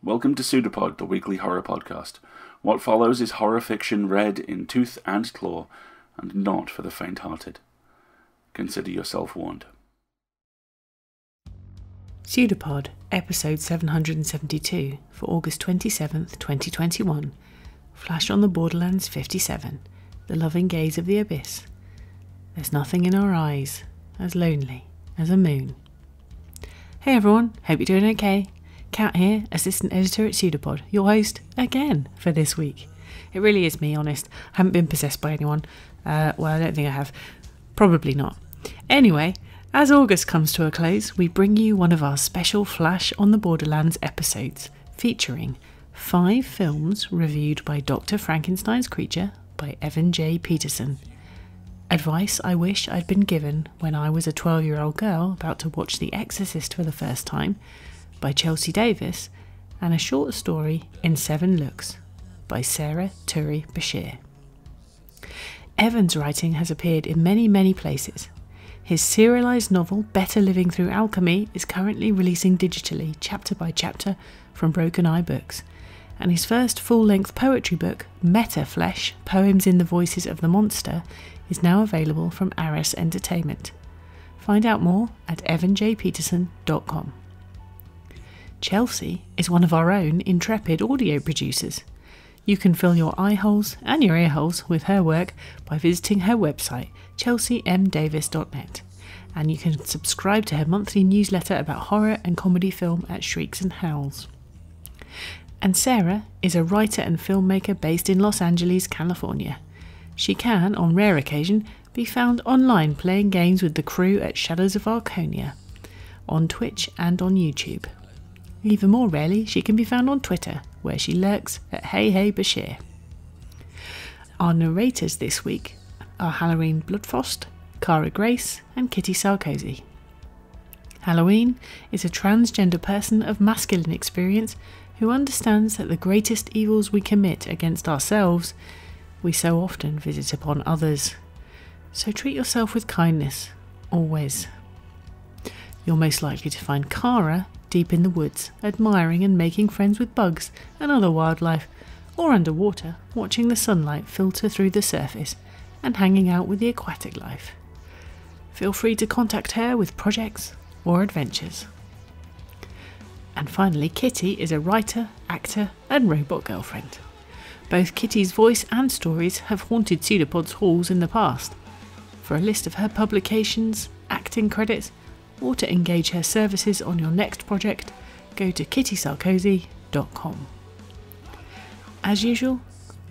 Welcome to PseudoPod, the weekly horror podcast. What follows is horror fiction read in tooth and claw, and not for the faint-hearted. Consider yourself warned. PseudoPod, episode 772, for August 27th, 2021. Flash on the Borderlands 57, the loving gaze of the abyss. There's nothing in our eyes as lonely as a moon. Hey everyone, hope you're doing okay. Kat here, assistant editor at PseudoPod, your host again for this week. It really is me, honest. I haven't been possessed by anyone. Well, I don't think I have. Probably not. Anyway, as August comes to a close, we bring you one of our special Flash on the Borderlands episodes, featuring 5 films reviewed by Dr. Frankensteins Creature by Evan J. Peterson. Advice I wish I'd been given when I was a 12-year-old girl about to watch The Exorcist for the first time by Chelsea Davis, and a short story in 7 looks by Sarah Turi Bashir. Evan's writing has appeared in many places. His serialised novel Better Living Through Alchemy is currently releasing digitally, chapter by chapter, from Broken Eye Books, and his first full-length poetry book, Meta Flesh, Poems in the Voices of the Monster, is now available from Aris Entertainment. Find out more at evanjpeterson.com. Chelsea is one of our own intrepid audio producers. You can fill your eye holes and your ear holes with her work by visiting her website, chelseamdavis.net, and you can subscribe to her monthly newsletter about horror and comedy film at Shrieks and Howls. And Sarah is a writer and filmmaker based in Los Angeles, California. She can, on rare occasion, be found online playing games with the crew at Shadows of Arconia, on Twitch and on YouTube. Even more rarely, she can be found on Twitter, where she lurks at Hey Bashir. Our narrators this week are Halloween Bloodfrost, Cara Grace, and Kitty Sarkozy. Halloween is a transgender person of masculine experience who understands that the greatest evils we commit against ourselves, we so often visit upon others. So treat yourself with kindness, always. You're most likely to find Cara deep in the woods, admiring and making friends with bugs and other wildlife, or underwater, watching the sunlight filter through the surface and hanging out with the aquatic life. Feel free to contact her with projects or adventures. And finally, Kitty is a writer, actor and robot girlfriend. Both Kitty's voice and stories have haunted PseudoPod's halls in the past. For a list of her publications, acting credits, or to engage her services on your next project, go to kittysarkozy.com. As usual,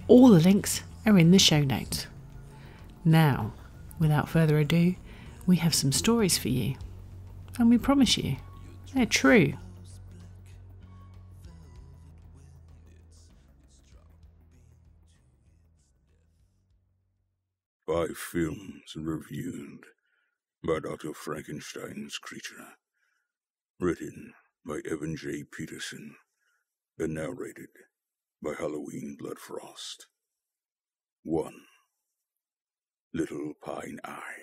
all the links are in the show notes. Now, without further ado, we have some stories for you. And we promise you, they're true. Five films reviewed by Dr. Frankensteins Creature, written by Evan J. Peterson, and narrated by Halloween Bloodfrost. 1. Little Pine Eye.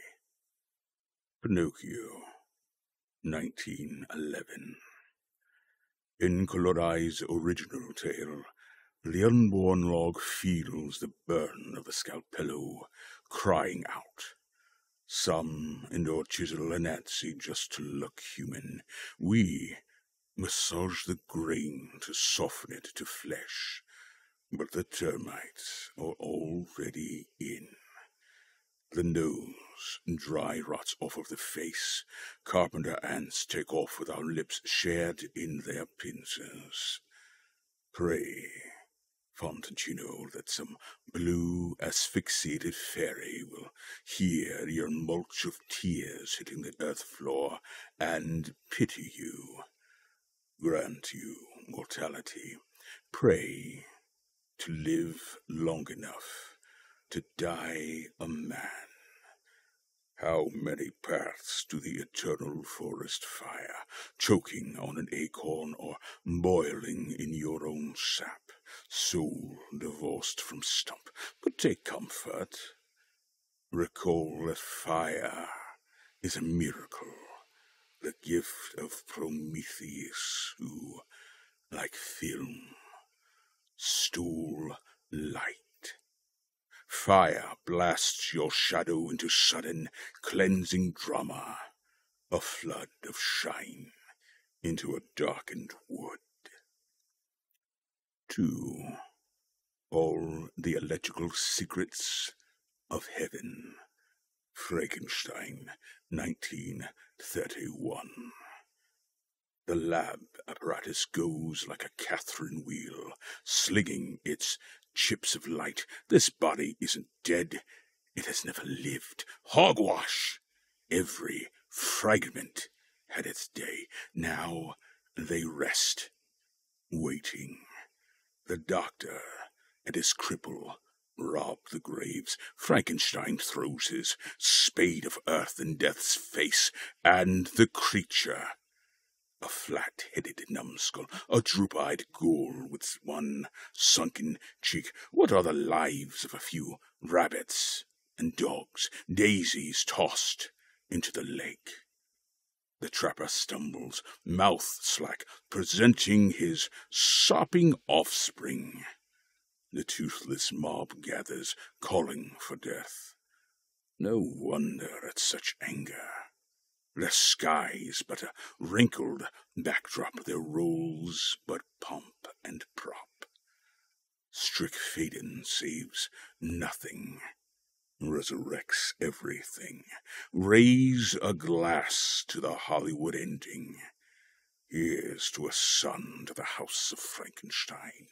Pinocchio, 1911. In Collodi's original tale, the unborn log feels the burn of the scalpello, crying out. Some endure chisel and Nazi just to look human. We massage the grain to soften it to flesh. But the termites are already in. The nose dry rots off of the face. Carpenter ants take off with our lips shared in their pincers. Pray, Fontantino, that some blue asphyxiated fairy will hear your mulch of tears hitting the earth floor and pity you, grant you mortality. Pray to live long enough to die a man. How many paths to the eternal forest fire, choking on an acorn or boiling in your own sap, soul divorced from stump. But take comfort. Recall that fire is a miracle, the gift of Prometheus, who, like like film. Stool light. Fire blasts your shadow into sudden, cleansing drama. A flood of shine into a darkened wood. 2. All the electrical secrets of heaven. Frankenstein, 1931. The lab apparatus goes like a Catherine wheel, slinging its chips of light. This body isn't dead. It has never lived. Hogwash! Every fragment had its day. Now they rest, waiting. The doctor and his cripple rob the graves. Frankenstein throws his spade of earth in death's face, and the creature, a flat-headed numbskull, a droop-eyed ghoul with one sunken cheek. What are the lives of a few rabbits and dogs, daisies tossed into the lake? The trapper stumbles, mouth slack, presenting his sopping offspring. The toothless mob gathers, calling for death. No wonder at such anger. Their skies but a wrinkled backdrop, their roles but pomp and prop. Strickfaden saves nothing, resurrects everything. Raise a glass to the Hollywood ending. Here's to a son to the house of Frankenstein,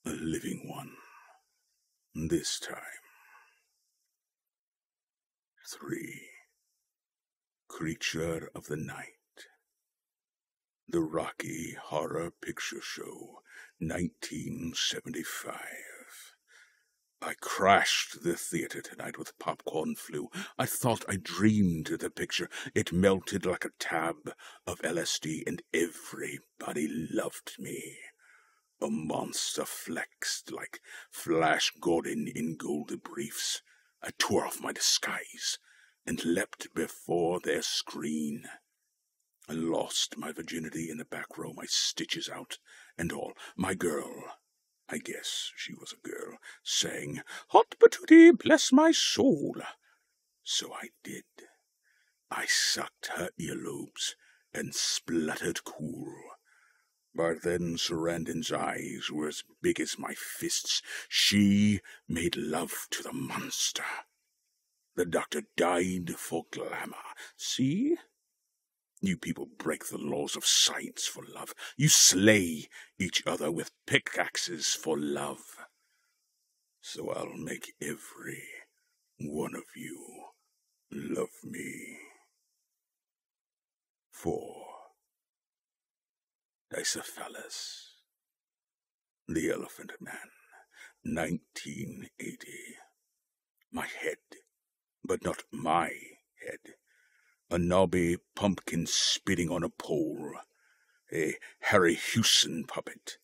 a living one, this time. 3. Creature of the Night. The Rocky Horror Picture Show, 1975. I crashed the theater tonight with popcorn flu. I thought I dreamed the picture. It melted like a tab of LSD, and everybody loved me. A monster flexed like Flash Gordon in gold briefs. I tore off my disguise and leapt before their screen. I lost my virginity in the back row, my stitches out and all. My girl, I guess she was a girl, sang, "Hot patootie, bless my soul." So I did. I sucked her earlobes and spluttered cool. But then Sarandon's eyes were as big as my fists. She made love to the monster. The doctor died for glamour. See? You people break the laws of science for love. You slay each other with pickaxes for love. So I'll make every one of you love me. 4. Dicephalus. The Elephant Man, 1980. My head, but not my head. A knobby pumpkin spitting on a pole. A Harry Hewson puppet.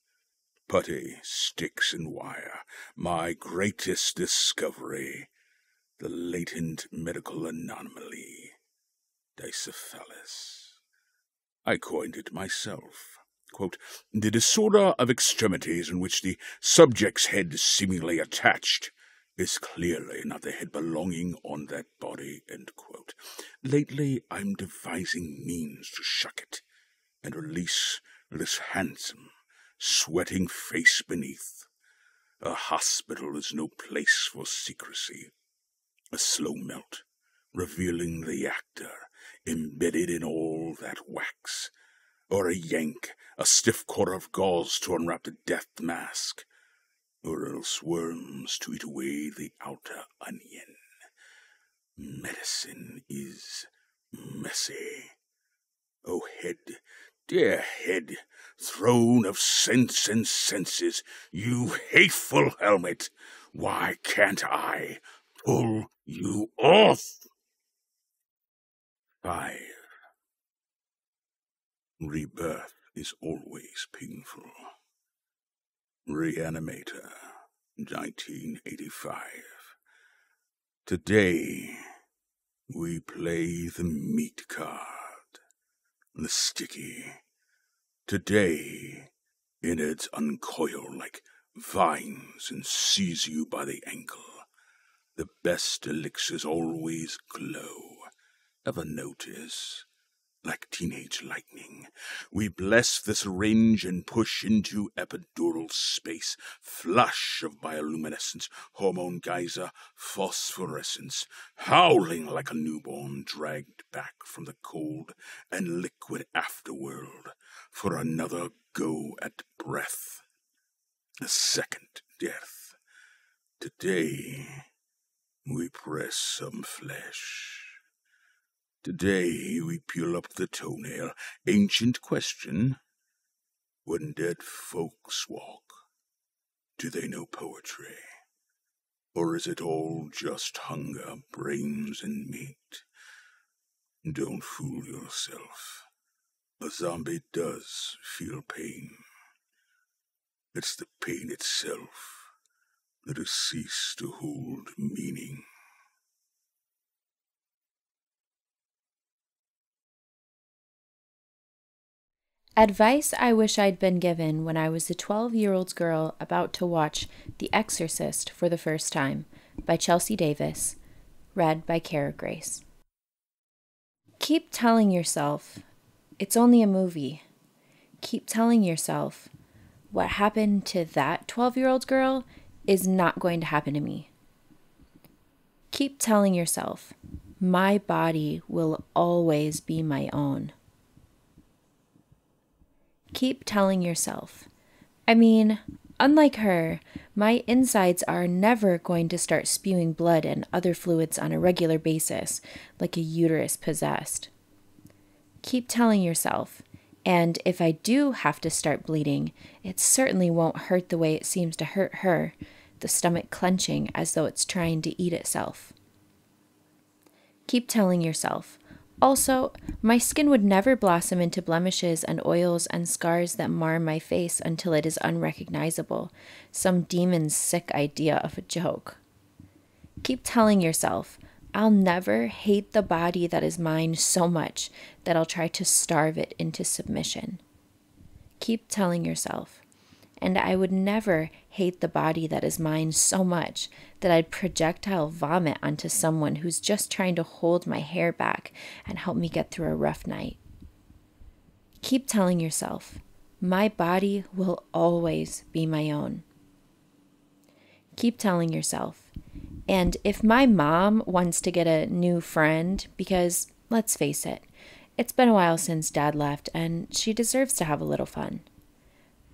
Putty, sticks, and wire. My greatest discovery. The latent medical anomaly. Dicephalus. I coined it myself. Quote, the disorder of extremities in which the subject's head is seemingly attached is clearly not the head belonging on that body, end quote. Lately, I'm devising means to shuck it and release this handsome, sweating face beneath. A hospital is no place for secrecy. A slow melt, revealing the actor embedded in all that wax, or a yank, a stiff quarter of gauze to unwrap the death mask, or else worms to eat away the outer onion. Medicine is messy. Oh, head, dear head, throne of sense and senses, you hateful helmet, why can't I pull you off? 5. Rebirth is always painful. Reanimator, 1985. Today, we play the meat card, the sticky. Today, Innards uncoil like vines and seize you by the ankle. The best elixirs always glow. Ever notice? Like teenage lightning, we bless this range and push into epidural space, flush of bioluminescence, hormone geyser, phosphorescence, howling like a newborn dragged back from the cold and liquid afterworld for another go at breath. A second death. Today, we press some flesh. Today we peel up the toenail. Ancient question. When dead folks walk, do they know poetry? Or is it all just hunger, brains, and meat? Don't fool yourself. A zombie does feel pain. It's the pain itself that has ceased to hold meaning. Advice I wish I'd been given when I was a 12-year-old girl about to watch The Exorcist for the first time by Chelsea Davis, read by Kara Grace. Keep telling yourself, it's only a movie. Keep telling yourself, what happened to that 12-year-old girl is not going to happen to me. Keep telling yourself, my body will always be my own. Keep telling yourself, unlike her, my insides are never going to start spewing blood and other fluids on a regular basis, like a uterus possessed. Keep telling yourself, and if I do have to start bleeding, it certainly won't hurt the way it seems to hurt her, the stomach clenching as though it's trying to eat itself. Keep telling yourself, also, my skin would never blossom into blemishes and oils and scars that mar my face until it is unrecognizable, some demon's sick idea of a joke. Keep telling yourself, I'll never hate the body that is mine so much that I'll try to starve it into submission. Keep telling yourself, and I would never hate the body that is mine so much that I'd projectile vomit onto someone who's just trying to hold my hair back and help me get through a rough night. Keep telling yourself, my body will always be my own. Keep telling yourself, and if my mom wants to get a new friend, because, let's face it, it's been a while since Dad left and she deserves to have a little fun.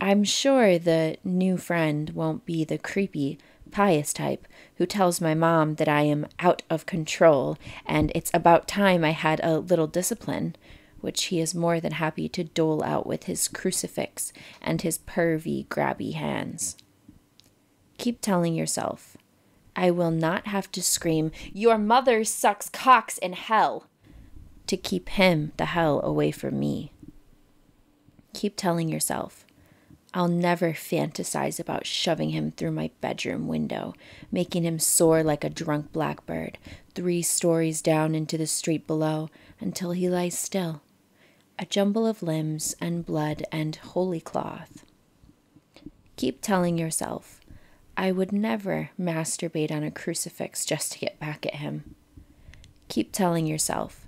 I'm sure the new friend won't be the creepy, pious type who tells my mom that I am out of control and it's about time I had a little discipline, which he is more than happy to dole out with his crucifix and his pervy, grabby hands. Keep telling yourself, I will not have to scream, your mother sucks cocks in hell, to keep him the hell away from me. Keep telling yourself, I'll never fantasize about shoving him through my bedroom window, making him soar like a drunk blackbird, 3 stories down into the street below, until he lies still, a jumble of limbs and blood and holy cloth. Keep telling yourself, I would never masturbate on a crucifix just to get back at him. Keep telling yourself,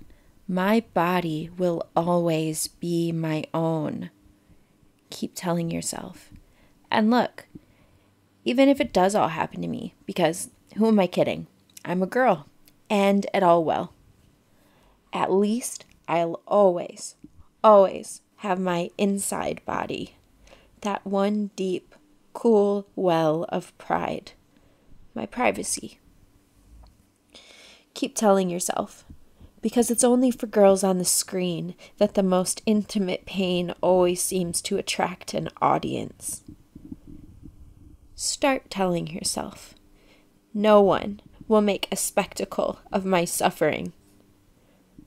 my body will always be my own. Keep telling yourself. And look, even if it does all happen to me, because who am I kidding? I'm a girl, and it all will. At least I'll always, always have my inside body. That one deep, cool well of pride. My privacy. Keep telling yourself. Because it's only for girls on the screen that the most intimate pain always seems to attract an audience. Start telling yourself, no one will make a spectacle of my suffering.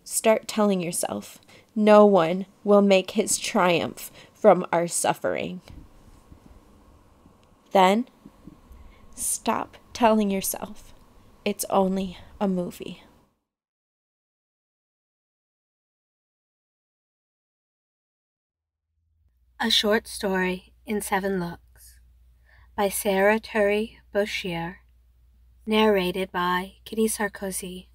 Start telling yourself, no one will make his triumph from our suffering. Then, stop telling yourself it's only a movie. A short story in 7 Looks by Sarah Turi Boshier, narrated by Kitty Sarkozy.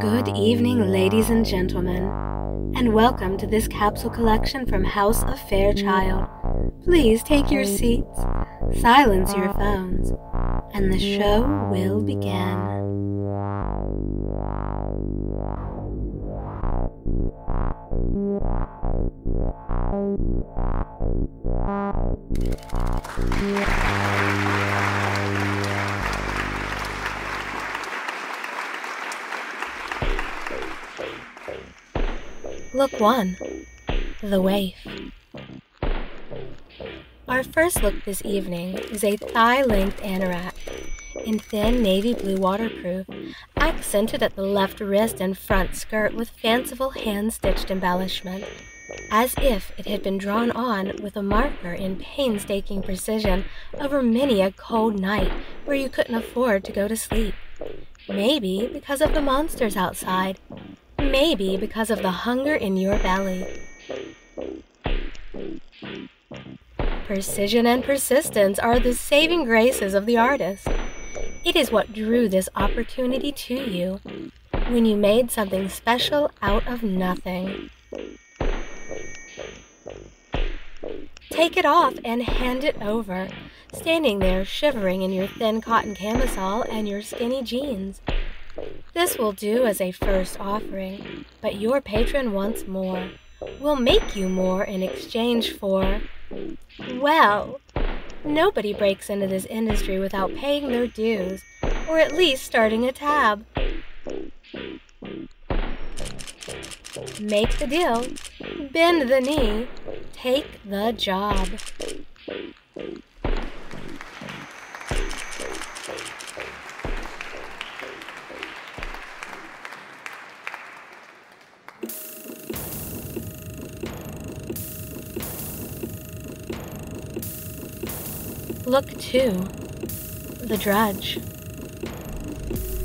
Good evening, ladies and gentlemen, and welcome to this capsule collection from House of Fairchild. Please take your seats, silence your phones, and the show will begin. Look 1. The Waif. Our first look this evening is a thigh-length anorak in thin navy blue waterproof, accented at the left wrist and front skirt with fanciful hand-stitched embellishment, as if it had been drawn on with a marker in painstaking precision over many a cold night where you couldn't afford to go to sleep. Maybe because of the monsters outside. Maybe because of the hunger in your belly. Precision and persistence are the saving graces of the artist. It is what drew this opportunity to you when you made something special out of nothing. Take it off and hand it over, standing there shivering in your thin cotton camisole and your skinny jeans. This will do as a first offering, but your patron wants more, will make you more in exchange for, well, nobody breaks into this industry without paying their dues, or at least starting a tab. Make the deal, bend the knee, take the job. Look 2. The Dredge.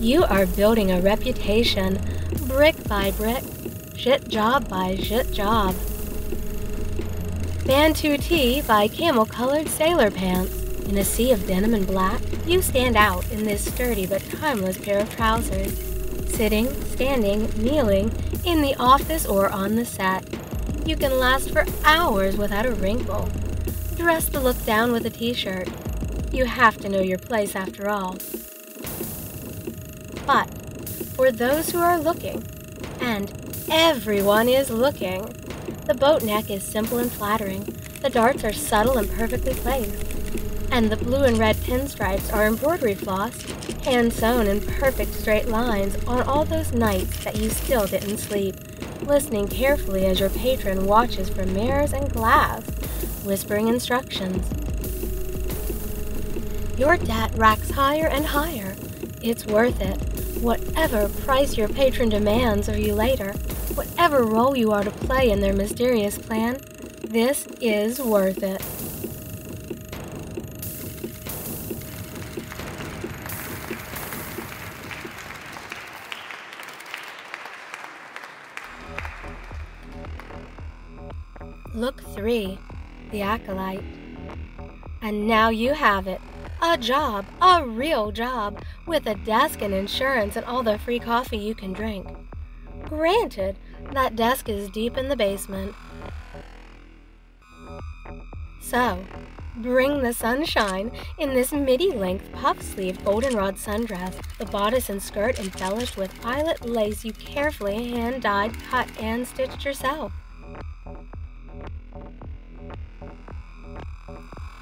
You are building a reputation, brick by brick, shit job by shit job. Bantu tee by camel-colored sailor pants. In a sea of denim and black, you stand out in this sturdy but timeless pair of trousers. Sitting, standing, kneeling, in the office or on the set. You can last for hours without a wrinkle. Dress the look down with a t-shirt. You have to know your place after all. But for those who are looking, and everyone is looking, the boat neck is simple and flattering, the darts are subtle and perfectly placed, and the blue and red pinstripes are embroidery floss, hand-sewn in perfect straight lines on all those nights that you still didn't sleep, listening carefully as your patron watches for mirrors and glass, whispering instructions. Your debt racks higher and higher. It's worth it. Whatever price your patron demands of you later, whatever role you are to play in their mysterious plan, this is worth it. Look 3. The Acolyte. And now you have it. A job, a real job, with a desk and insurance and all the free coffee you can drink. Granted, that desk is deep in the basement. So, bring the sunshine in this midi-length puff-sleeved goldenrod sundress, the bodice and skirt embellished with eyelet lace you carefully hand-dyed, cut, and stitched yourself.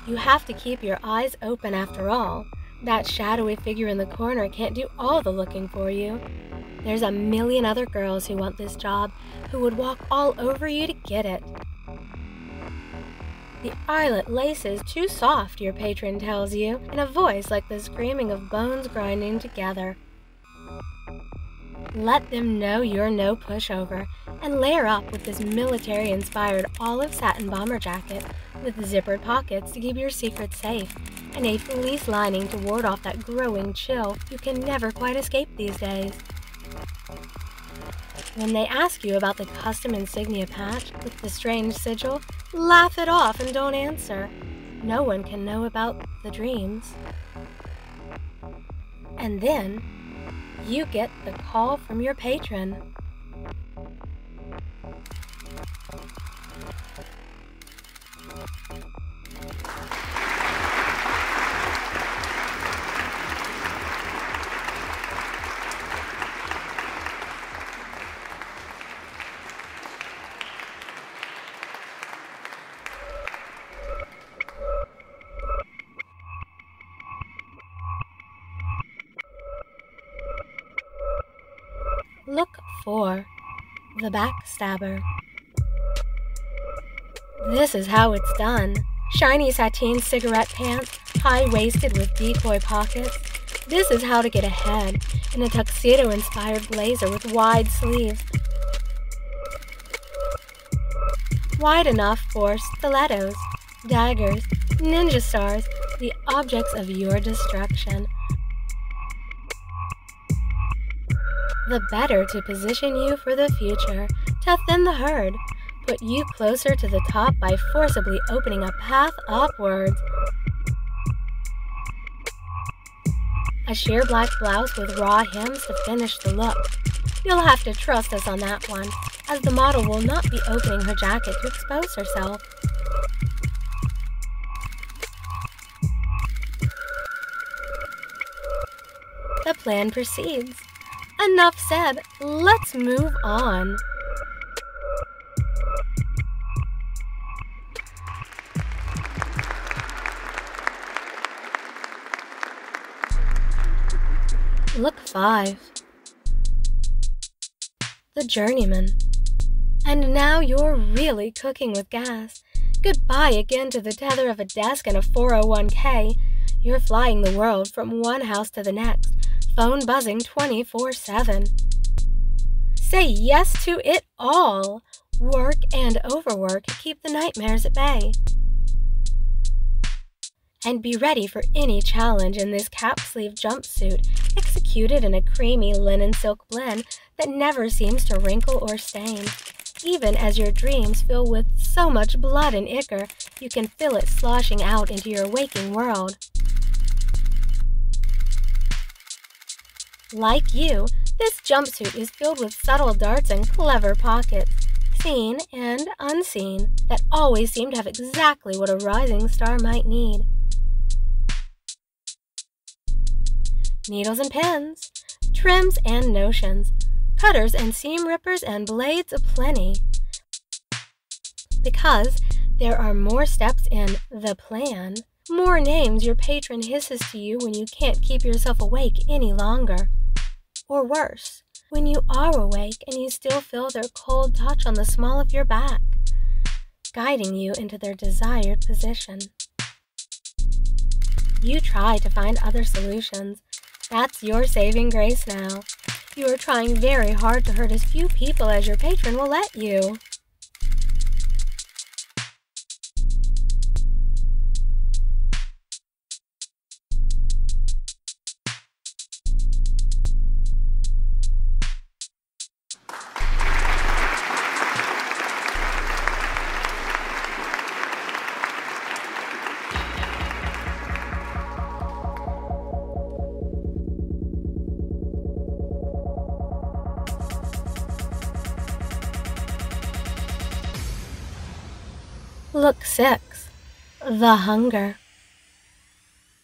You have to keep your eyes open after all. That shadowy figure in the corner can't do all the looking for you. There's a million other girls who want this job, who would walk all over you to get it. The eyelet lace is too soft, your patron tells you, in a voice like the screaming of bones grinding together. Let them know you're no pushover, and layer up with this military-inspired olive satin bomber jacket with zippered pockets to keep your secrets safe, and a fleece lining to ward off that growing chill you can never quite escape these days. When they ask you about the custom insignia patch with the strange sigil, laugh it off and don't answer. No one can know about the dreams. And then, you get the call from your patron. Look for the backstabber. This is how it's done. Shiny sateen cigarette pants, high-waisted with decoy pockets. This is how to get ahead in a tuxedo-inspired blazer with wide sleeves. Wide enough for stilettos, daggers, ninja stars, the objects of your destruction. The better to position you for the future, to thin the herd, put you closer to the top by forcibly opening a path upwards. A sheer black blouse with raw hems to finish the look. You'll have to trust us on that one, as the model will not be opening her jacket to expose herself. The plan proceeds. Enough said, let's move on. Look 5. The journeyman. And now you're really cooking with gas. Goodbye again to the tether of a desk and a 401k. You're flying the world from one house to the next. Phone buzzing 24/7. Say yes to it all. Work and overwork keep the nightmares at bay. And be ready for any challenge in this cap-sleeve jumpsuit, executed in a creamy linen silk blend that never seems to wrinkle or stain. Even as your dreams fill with so much blood and ichor, you can feel it sloshing out into your waking world. Like you, this jumpsuit is filled with subtle darts and clever pockets, seen and unseen, that always seem to have exactly what a rising star might need. Needles and pins, trims and notions, cutters and seam rippers and blades aplenty. Because there are more steps in the plan, more names your patron hisses to you when you can't keep yourself awake any longer. Or worse, when you are awake and you still feel their cold touch on the small of your back, guiding you into their desired position. You try to find other solutions. That's your saving grace now. You are trying very hard to hurt as few people as your patron will let you. Look 6. The hunger.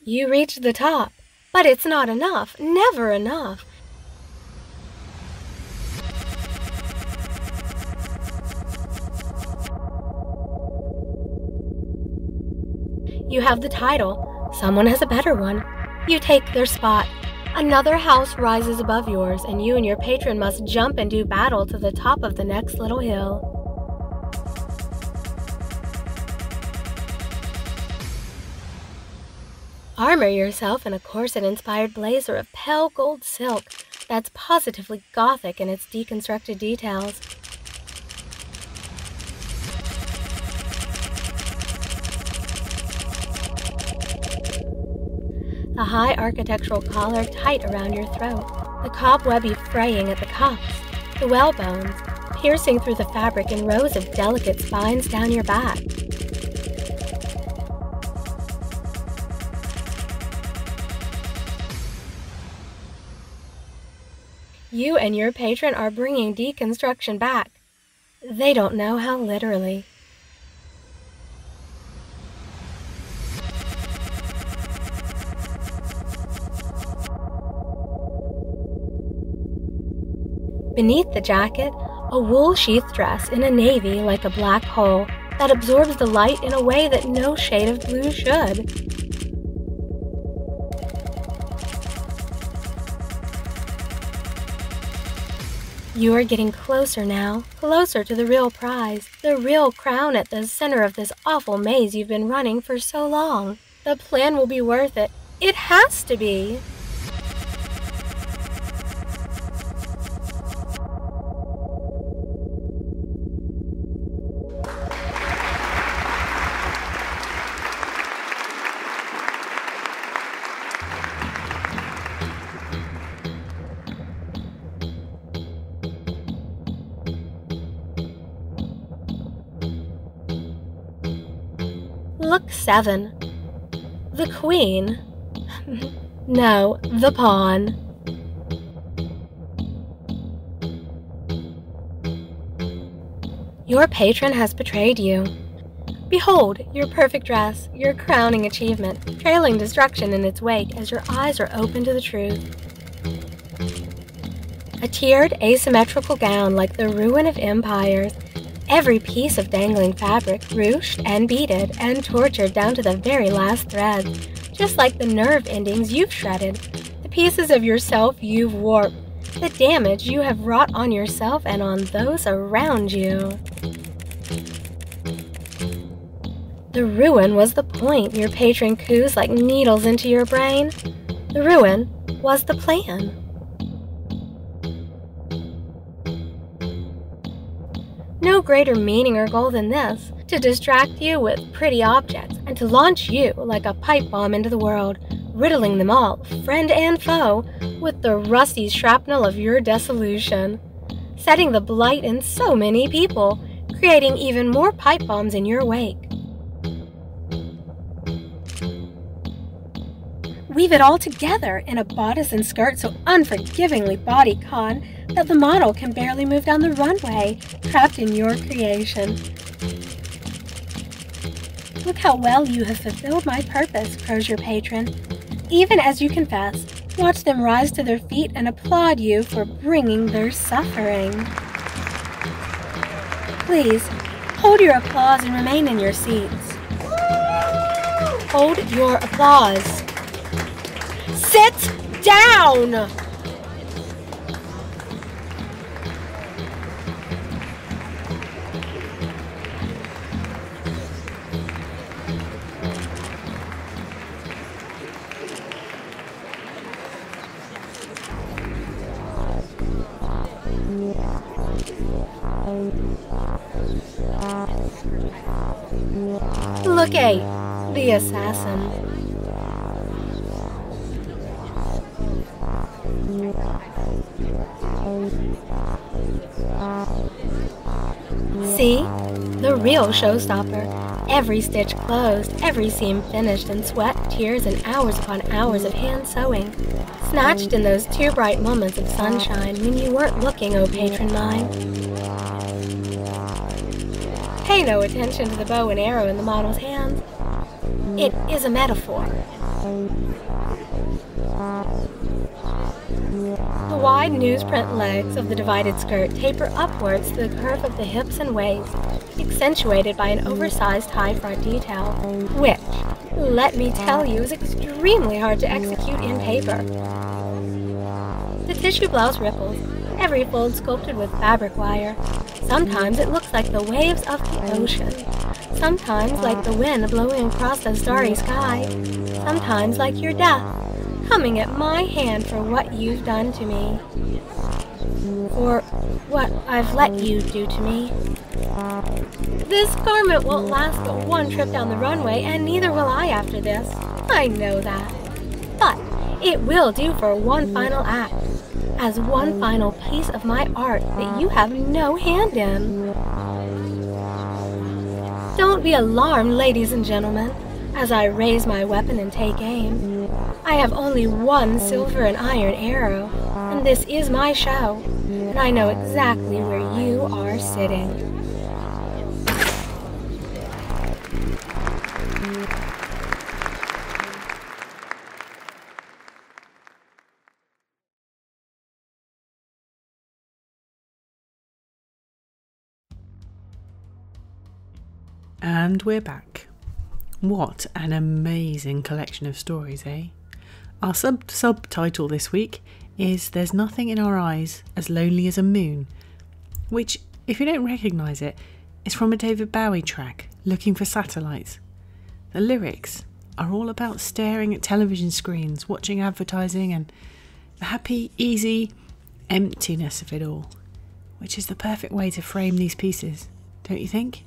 You reach the top, but it's not enough, never enough. You have the title, someone has a better one. You take their spot. Another house rises above yours, and you and your patron must jump and do battle to the top of the next little hill. Armor yourself in a corset-inspired blazer of pale gold silk that's positively gothic in its deconstructed details. The high architectural collar tight around your throat, the cobwebby fraying at the cuffs, the whalebones piercing through the fabric in rows of delicate spines down your back. You and your patron are bringing deconstruction back. They don't know how literally. Beneath the jacket, a wool sheath dress in a navy like a black hole that absorbs the light in a way that no shade of blue should. You are getting closer now, closer to the real prize, the real crown at the center of this awful maze you've been running for so long. The plan will be worth it. It has to be! Look 7. The queen. No, the pawn. Your patron has betrayed you. Behold, your perfect dress, your crowning achievement, trailing destruction in its wake as your eyes are open to the truth. A tiered, asymmetrical gown like the ruin of empires, every piece of dangling fabric ruched and beaded and tortured down to the very last thread, just like the nerve endings you've shredded, the pieces of yourself you've warped, the damage you have wrought on yourself and on those around you. The ruin was the point your patron coos like needles into your brain. The ruin was the plan. No greater meaning or goal than this, to distract you with pretty objects and to launch you like a pipe bomb into the world, riddling them all, friend and foe, with the rusty shrapnel of your dissolution, setting the blight in so many people, creating even more pipe bombs in your wake. Weave it all together in a bodice and skirt so unforgivingly bodycon that the model can barely move down the runway, trapped in your creation. Look how well you have fulfilled my purpose, crows your patron. Even as you confess, watch them rise to their feet and applaud you for bringing their suffering. Please, hold your applause and remain in your seats. Hold your applause. Sit down! Look 8, the assassin. See? The real showstopper. Every stitch closed, every seam finished in sweat, tears, and hours upon hours of hand sewing. Snatched in those 2 bright moments of sunshine when you weren't looking, oh patron mine. Pay no attention to the bow and arrow in the model's hands. It is a metaphor. The wide newsprint legs of the divided skirt taper upwards to the curve of the hips and waist, accentuated by an oversized high front detail, which, let me tell you, is extremely hard to execute in paper. The tissue blouse ripples, every fold sculpted with fabric wire. Sometimes it looks like the waves of the ocean, sometimes like the wind blowing across the starry sky, sometimes like your death, coming at my hand for what you've done to me. For what I've let you do to me. This garment won't last but one trip down the runway, and neither will I after this. I know that. But it will do for one final act, as one final piece of my art that you have no hand in. Don't be alarmed, ladies and gentlemen, as I raise my weapon and take aim. I have only one silver and iron arrow, and this is my show, and I know exactly where you are sitting. And we're back. What an amazing collection of stories, eh? Our subtitle this week is There's Nothing in Our Eyes as Lonely as a Moon, which, if you don't recognise it, is from a David Bowie track, Looking for Satellites. The lyrics are all about staring at television screens, watching advertising, and the happy, easy emptiness of it all, which is the perfect way to frame these pieces, don't you think?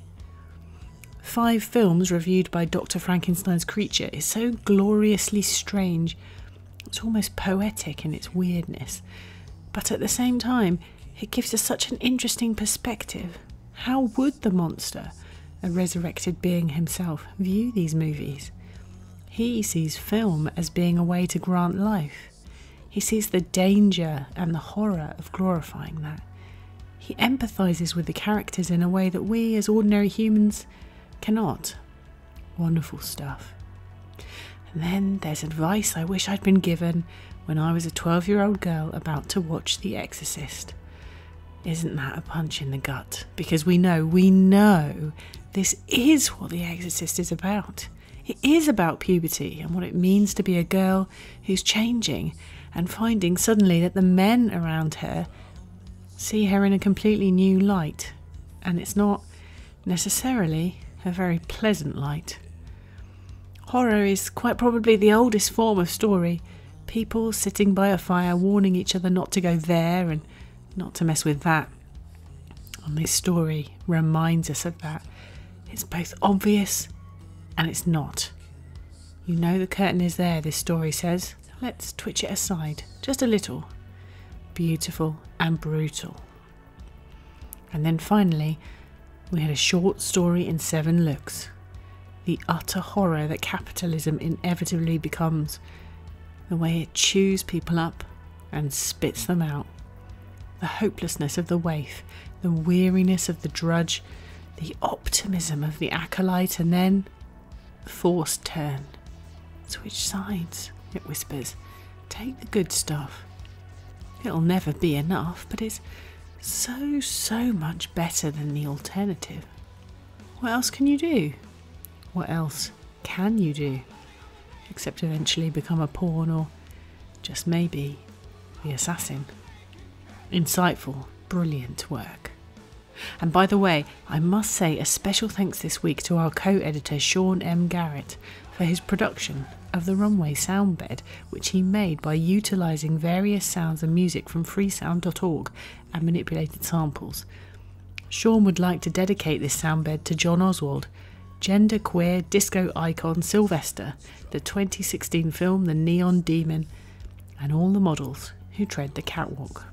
5 films reviewed by Dr. Frankenstein's Creature is so gloriously strange, it's almost poetic in its weirdness, but at the same time it gives us such an interesting perspective. How would the monster, a resurrected being himself, view these movies? He sees film as being a way to grant life. He sees the danger and the horror of glorifying that. He empathises with the characters in a way that we as ordinary humans cannot. Wonderful stuff. And then there's advice I wish I'd been given when I was a 12-year-old girl about to watch The Exorcist. Isn't that a punch in the gut? Because we know this is what The Exorcist is about. It is about puberty and what it means to be a girl who's changing and finding suddenly that the men around her see her in a completely new light, and it's not necessarily a very pleasant light. Horror is quite probably the oldest form of story. People sitting by a fire warning each other not to go there and not to mess with that. And this story reminds us of that. It's both obvious and it's not. You know the curtain is there, this story says. Let's twitch it aside, just a little. Beautiful and brutal. And then finally, we had a short story in 7 looks. The utter horror that capitalism inevitably becomes. The way it chews people up and spits them out. The hopelessness of the waif, the weariness of the drudge, the optimism of the acolyte, and then the forced turn. Switch sides, it whispers. Take the good stuff. It'll never be enough, but it's so much better than the alternative. What else can you do? What else can you do? Except eventually become a pawn or just maybe the assassin. Insightful, brilliant work. And by the way, I must say a special thanks this week to our co-editor Sean M. Garrett for his production of the Runway soundbed, which he made by utilising various sounds and music from freesound.org and manipulated samples. Sean would like to dedicate this soundbed to John Oswald, gender-queer disco icon Sylvester, the 2016 film The Neon Demon, and all the models who tread the catwalk.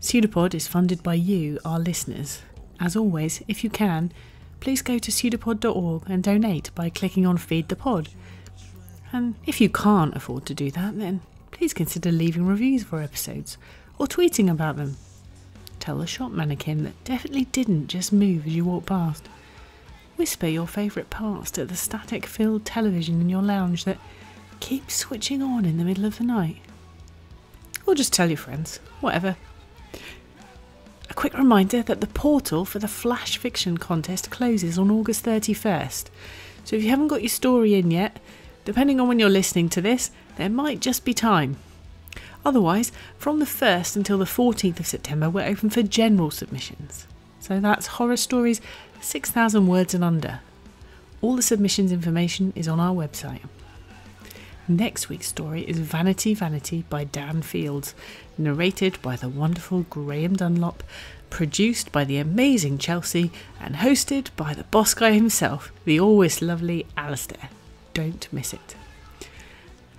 PseudoPod is funded by you, our listeners. As always, if you can, please go to pseudopod.org and donate by clicking on Feed the Pod. And if you can't afford to do that, then please consider leaving reviews for episodes or tweeting about them. Tell the shop mannequin that definitely didn't just move as you walk past. Whisper your favourite parts to the static-filled television in your lounge that keeps switching on in the middle of the night. Or just tell your friends, whatever. A quick reminder that the portal for the Flash Fiction Contest closes on August 31st. So if you haven't got your story in yet, depending on when you're listening to this, there might just be time. Otherwise, from the 1st until the 14th of September, we're open for general submissions. So that's horror stories 6,000 words and under. All the submissions information is on our website. Next week's story is Vanity Vanity by Dan Fields, narrated by the wonderful Graham Dunlop, produced by the amazing Chelsea, and hosted by the boss guy himself, the always lovely Alistair. Don't miss it.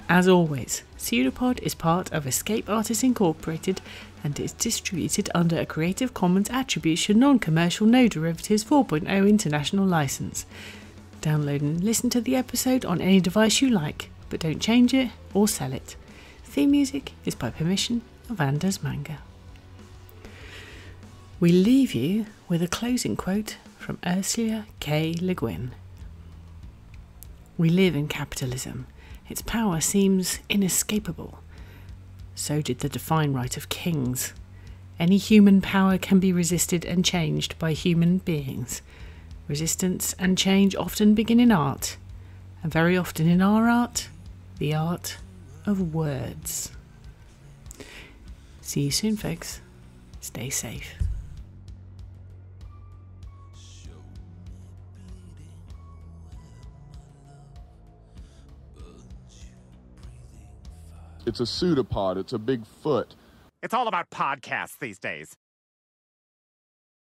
As always, PseudoPod is part of Escape Artists Incorporated and is distributed under a Creative Commons Attribution Non-Commercial No Derivatives 4.0 International License. Download and listen to the episode on any device you like, but don't change it or sell it. Theme music is by permission of Anders Manga. We leave you with a closing quote from Ursula K. Le Guin. We live in capitalism. Its power seems inescapable. So did the divine right of kings. Any human power can be resisted and changed by human beings. Resistance and change often begin in art, and very often in our art, the art of words. See you soon, folks. Stay safe. It's a pseudopod. It's a big foot. It's all about podcasts these days.